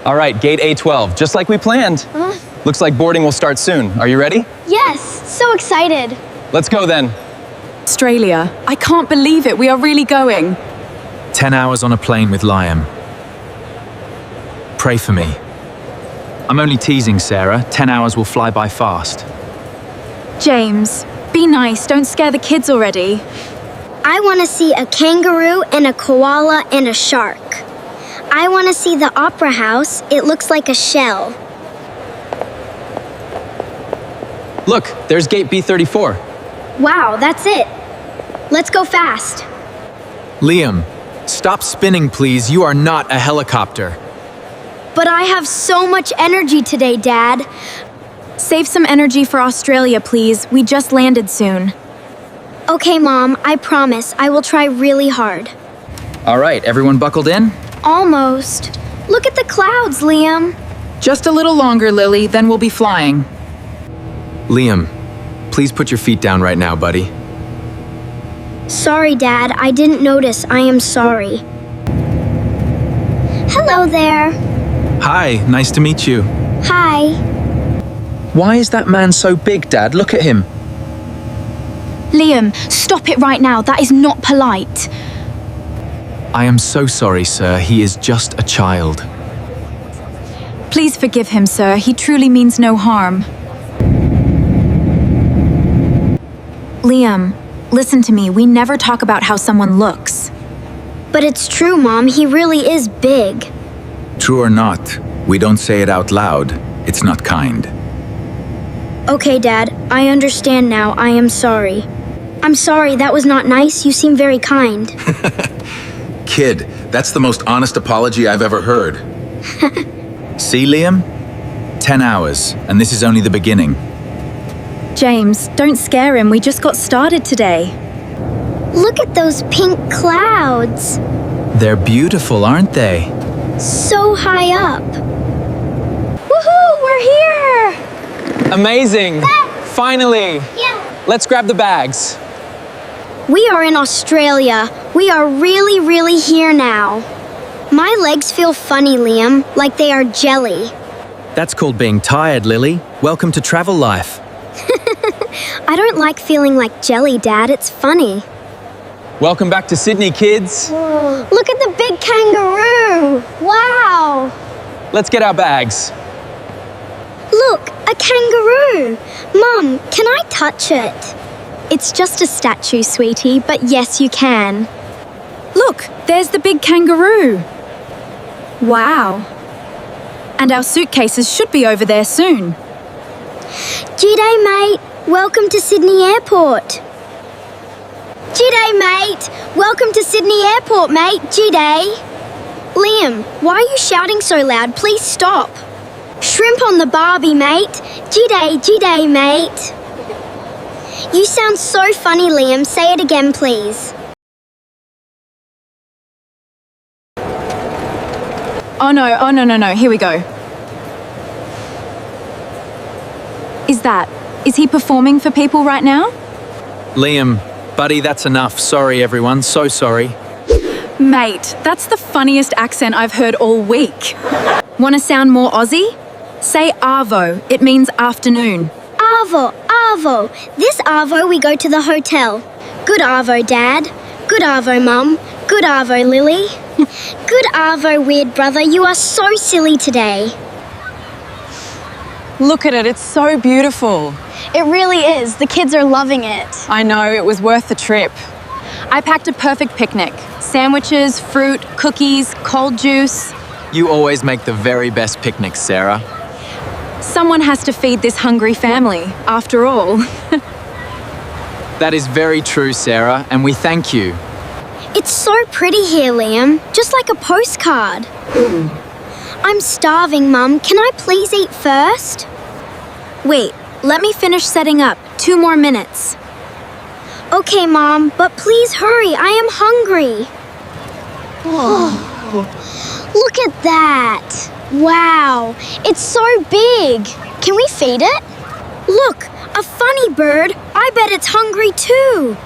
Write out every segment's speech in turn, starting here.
All right, gate A12, just like we planned. Looks like boarding will start soon. Are you ready? Yes, so excited. Let's go then. Australia. I can't believe it. We are really going. 10 hours on a plane with Liam. Pray for me. I'm only teasing, Sarah. 10 hours will fly by fast. James, be nice. Don't scare the kids already. I want to see a kangaroo and a koala and a shark. I want to see the opera house. It looks like a shell. Look, there's gate B34. Wow, that's it. Let's go fast. Liam, stop spinning, please. You are not a helicopter. But I have so much energy today, Dad. Save some energy for Australia, please. We just landed soon. Okay, Mom, I promise I will try really hard. All right, everyone buckled in? Almost. Look at the clouds, Liam. Just a little longer, Lily, then we'll be flying. Liam, please put your feet down right now, buddy. Sorry, Dad. I didn't notice. I am sorry. Hello there. Hi, nice to meet you. Hi. Why is that man so big, Dad? Look at him. Liam, stop it right now. That is not polite. I am so sorry, sir. He is just a child. Please forgive him, sir. He truly means no harm. Liam, listen to me. We never talk about how someone looks. But it's true, Mom. He really is big. True or not, we don't say it out loud. It's not kind. Okay, Dad. I understand now. I am sorry. I'm sorry. That was not nice. You seem very kind. Kid, that's the most honest apology I've ever heard. See, Liam? 10 hours, and this is only the beginning. James, don't scare him. We just got started today. Look at those pink clouds. They're beautiful, aren't they? So high up. Woohoo! We're here! Amazing. Finally. Yeah. Let's grab the bags. We are in Australia. We are really, really here now. My legs feel funny, Liam, like they are jelly. That's called being tired, Lily. Welcome to travel life. I don't like feeling like jelly, Dad. It's funny. Welcome back to Sydney, kids. Look at the big kangaroo! Wow! Let's get our bags. Look, a kangaroo! Mum, can I touch it? It's just a statue, sweetie, but yes, you can. Look, there's the big kangaroo. Wow. And our suitcases should be over there soon. G'day, mate. Welcome to Sydney Airport. G'day, mate. Welcome to Sydney Airport, mate. G'day. Liam, why are you shouting so loud? Please stop. Shrimp on the barbie, mate. G'day, g'day, mate. You sound so funny, Liam. Say it again, please. Oh no. Here we go. Is he performing for people right now? Liam, buddy, that's enough. Sorry, everyone. So sorry. Mate, that's the funniest accent I've heard all week. Want to sound more Aussie? Say arvo. It means afternoon. Arvo, arvo. This arvo we go to the hotel. Good arvo, Dad. Good arvo, Mum. Good arvo, Lily. Good arvo, weird brother. You are so silly today. Look at it, it's so beautiful. It really is. The kids are loving it. I know, it was worth the trip. I packed a perfect picnic. Sandwiches, fruit, cookies, cold juice. You always make the very best picnics, Sarah. Someone has to feed this hungry family, after all. That is very true, Sarah, and we thank you. It's so pretty here, Liam. Just like a postcard. I'm starving, Mum. Can I please eat first? Wait, let me finish setting up. 2 more minutes. Okay, Mom, but please hurry. I am hungry. Look at that. Wow, it's so big. Can we feed it? Look, a funny bird. I bet it's hungry too.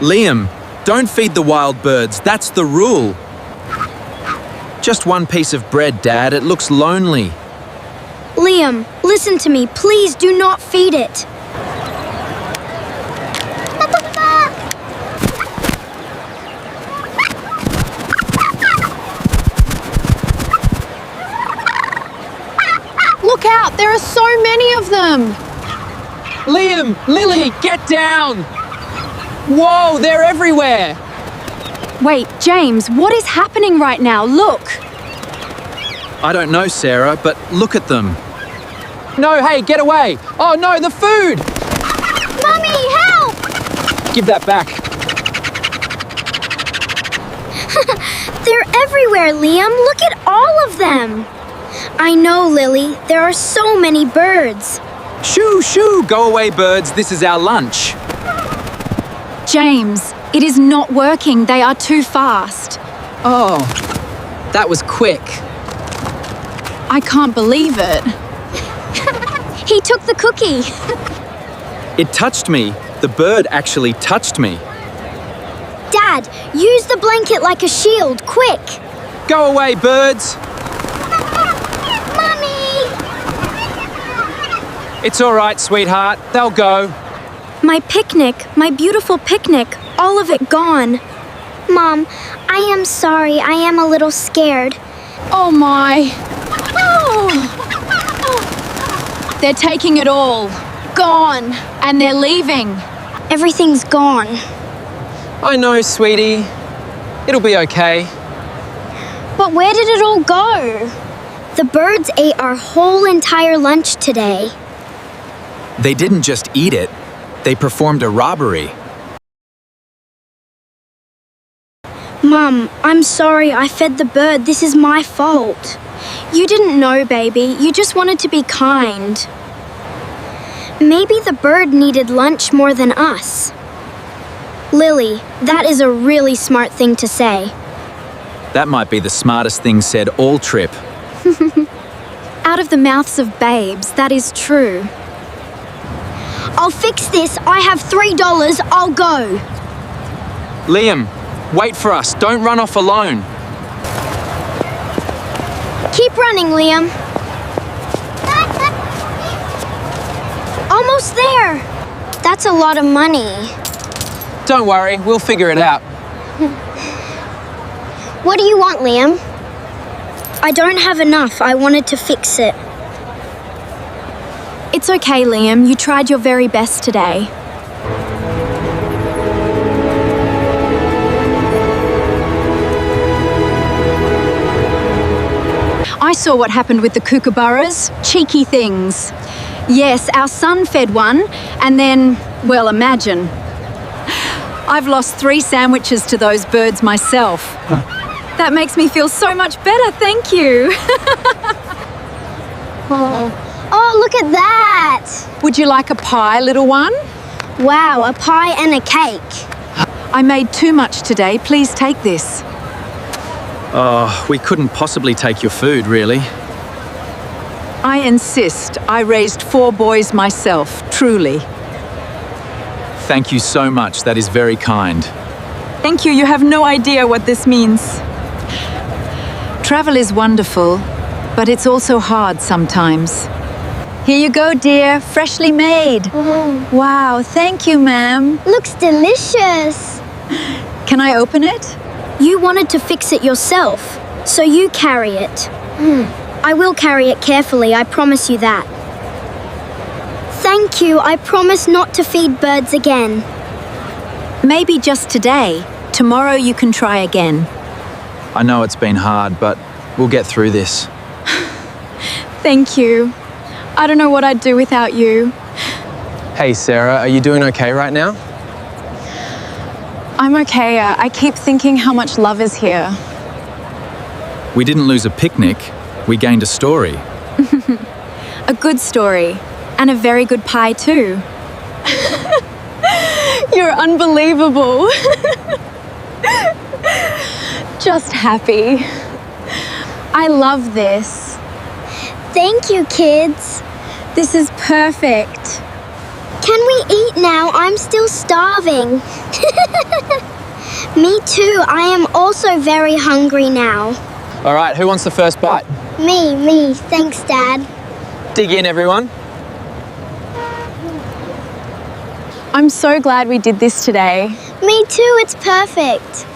Liam, don't feed the wild birds. That's the rule. Just one piece of bread, Dad. It looks lonely. Liam, listen to me. Please do not feed it. Look out, there are so many of them. Liam, Lily, get down! Whoa, they're everywhere! Wait, James, what is happening right now? Look! I don't know, Sarah, but look at them. No, hey, get away! Oh no, the food! Mummy, help! Give that back. They're everywhere, Liam. Look at all of them. I know, Lily. There are so many birds. Shoo, shoo! Go away, birds. This is our lunch. James, it is not working. They are too fast. Oh, that was quick. I can't believe it. He took the cookie. It touched me. The bird actually touched me. Dad, use the blanket like a shield, quick. Go away, birds! Mummy! It's all right, sweetheart. They'll go. My picnic, my beautiful picnic, all of it gone. Mom, I am sorry. I am a little scared. Oh my. They're taking it all. Gone. And they're leaving. Everything's gone. I know, sweetie. It'll be okay. But where did it all go? The birds ate our whole entire lunch today. They didn't just eat it. They performed a robbery. Mom, I'm sorry I fed the bird. This is my fault. You didn't know, baby. You just wanted to be kind. Maybe the bird needed lunch more than us. Lily, that is a really smart thing to say. That might be the smartest thing said all trip. Out of the mouths of babes, that is true. I'll fix this. I have $3. I'll go. Liam, wait for us. Don't run off alone. Keep running, Liam. Almost there. That's a lot of money. Don't worry, we'll figure it out. What do you want, Liam? I don't have enough. I wanted to fix it. It's okay, Liam. You tried your very best today. I saw what happened with the kookaburras. Cheeky things. Yes, our son fed one, and then, well, imagine. I've lost 3 sandwiches to those birds myself. That makes me feel so much better, thank you. Oh, look at that. Would you like a pie, little one? Wow, a pie and a cake. I made too much today. Please take this. Oh, we couldn't possibly take your food, really. I insist. I raised 4 boys myself, truly. Thank you so much. That is very kind. Thank you. You have no idea what this means. Travel is wonderful, but it's also hard sometimes. Here you go, dear. Freshly made. Wow, thank you, ma'am. Looks delicious. Can I open it? You wanted to fix it yourself, so you carry it. I will carry it carefully, I promise you that. Thank you, I promise not to feed birds again. Maybe just today. Tomorrow you can try again. I know it's been hard, but we'll get through this. Thank you. I don't know what I'd do without you. Hey, Sarah, are you doing okay right now? I'm okay. I keep thinking how much love is here. We didn't lose a picnic. We gained a story. A good story. And a very good pie, too. You're unbelievable. Just happy. I love this. Thank you, kids. This is perfect. Can we eat now? I'm still starving. Me too. I am also very hungry now. All right, who wants the first bite? Me. Thanks, Dad. Dig in, everyone. I'm so glad we did this today. Me too, it's perfect.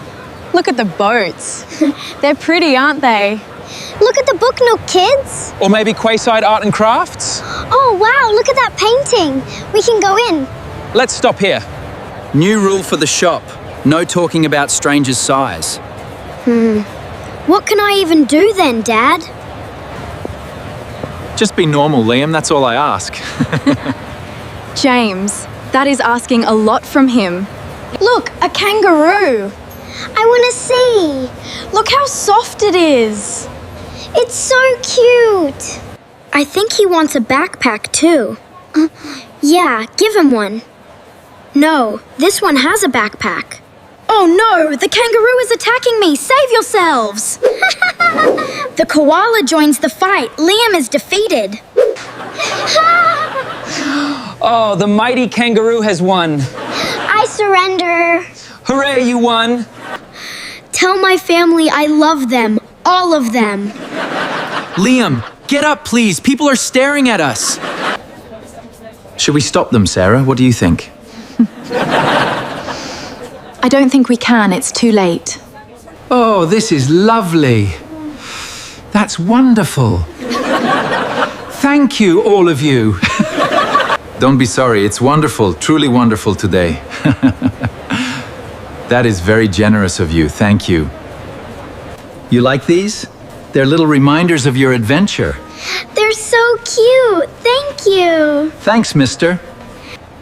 Look at the boats. They're pretty, aren't they? Look at the book nook, kids. Or maybe Quayside Art and Crafts? Oh, wow, look at that painting. We can go in. Let's stop here. New rule for the shop. No talking about strangers' size. What can I even do then, Dad? Just be normal, Liam, that's all I ask. James, that is asking a lot from him. Look, a kangaroo. I want to see. Look how soft it is. It's so cute. I think he wants a backpack too. Yeah, give him one. No, this one has a backpack. Oh no, the kangaroo is attacking me. Save yourselves. The koala joins the fight. Liam is defeated. Oh, the mighty kangaroo has won. I surrender. Hooray, you won. Tell my family I love them. All of them. Liam, get up, please. People are staring at us. Should we stop them, Sarah? What do you think? I don't think we can, it's too late. Oh, this is lovely. That's wonderful. Thank you, all of you. Don't be sorry, it's wonderful, truly wonderful today. That is very generous of you, thank you. You like these? They're little reminders of your adventure. They're so cute. Thank you. Thanks, mister.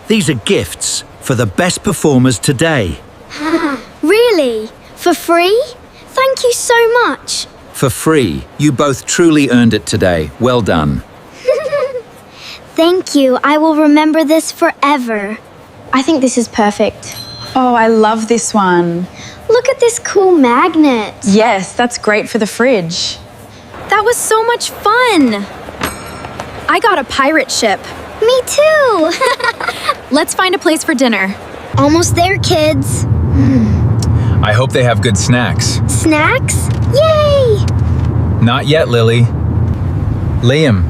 These are gifts for the best performers today. Really? For free? Thank you so much. For free, you both truly earned it today. Well done. Thank you. I will remember this forever. I think this is perfect. Oh, I love this one. Look at this cool magnet. Yes, that's great for the fridge. That was so much fun. I got a pirate ship. Me too. Let's find a place for dinner. Almost there, kids. I hope they have good snacks. Snacks? Yay! Not yet, Lily. Liam,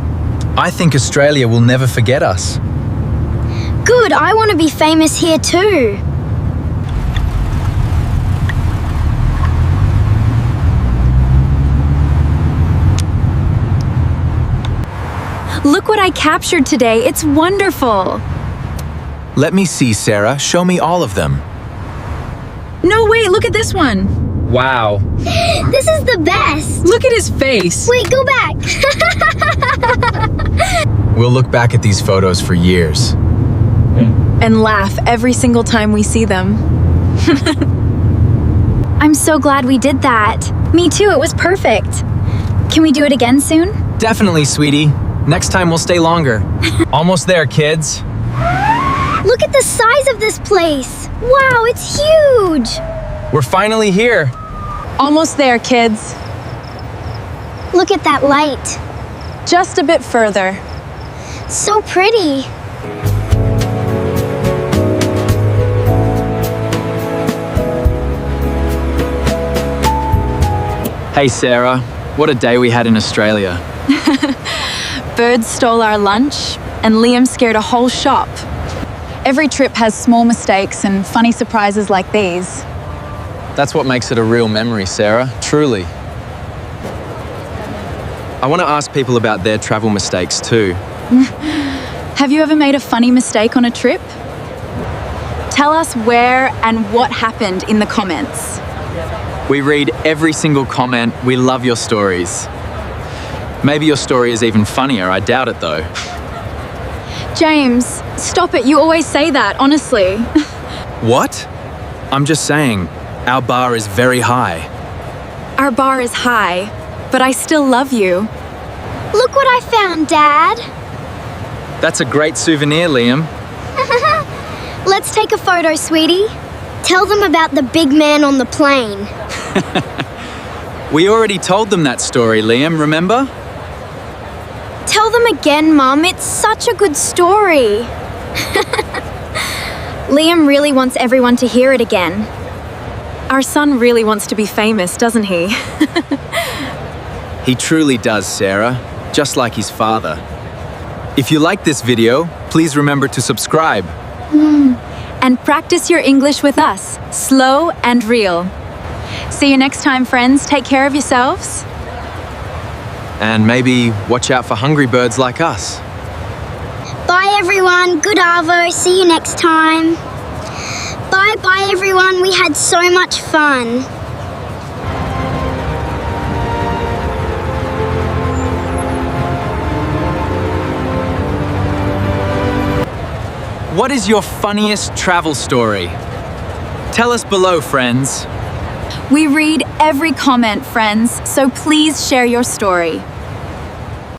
I think Australia will never forget us. Good, I want to be famous here too. Look what I captured today. It's wonderful. Let me see, Sarah. Show me all of them. No, wait, look at this one. Wow. This is the best. Look at his face. Wait, go back. We'll look back at these photos for years. And laugh every single time we see them. I'm so glad we did that. Me too, it was perfect. Can we do it again soon? Definitely, sweetie. Next time we'll stay longer. Almost there, kids. Look at the size of this place. Wow, it's huge. We're finally here. Almost there, kids. Look at that light. Just a bit further. So pretty. Hey, Sarah. What a day we had in Australia. Birds stole our lunch, and Liam scared a whole shop. Every trip has small mistakes and funny surprises like these. That's what makes it a real memory, Sarah. Truly. I want to ask people about their travel mistakes too. Have you ever made a funny mistake on a trip? Tell us where and what happened in the comments. We read every single comment. We love your stories. Maybe your story is even funnier. I doubt it though. James, stop it. You always say that, honestly. What? I'm just saying, our bar is very high. Our bar is high, but I still love you. Look what I found, Dad. That's a great souvenir, Liam. Let's take a photo, sweetie. Tell them about the big man on the plane. We already told them that story, Liam, remember? Tell them again, Mum. It's such a good story. Liam really wants everyone to hear it again. Our son really wants to be famous, doesn't he? He truly does, Sarah, just like his father. If you like this video, please remember to subscribe. And practice your English with us, slow and real. See you next time, friends. Take care of yourselves. And maybe watch out for hungry birds like us. Bye everyone, good arvo, see you next time. Bye everyone, we had so much fun. What is your funniest travel story? Tell us below, friends. We read every comment, friends, so please share your story.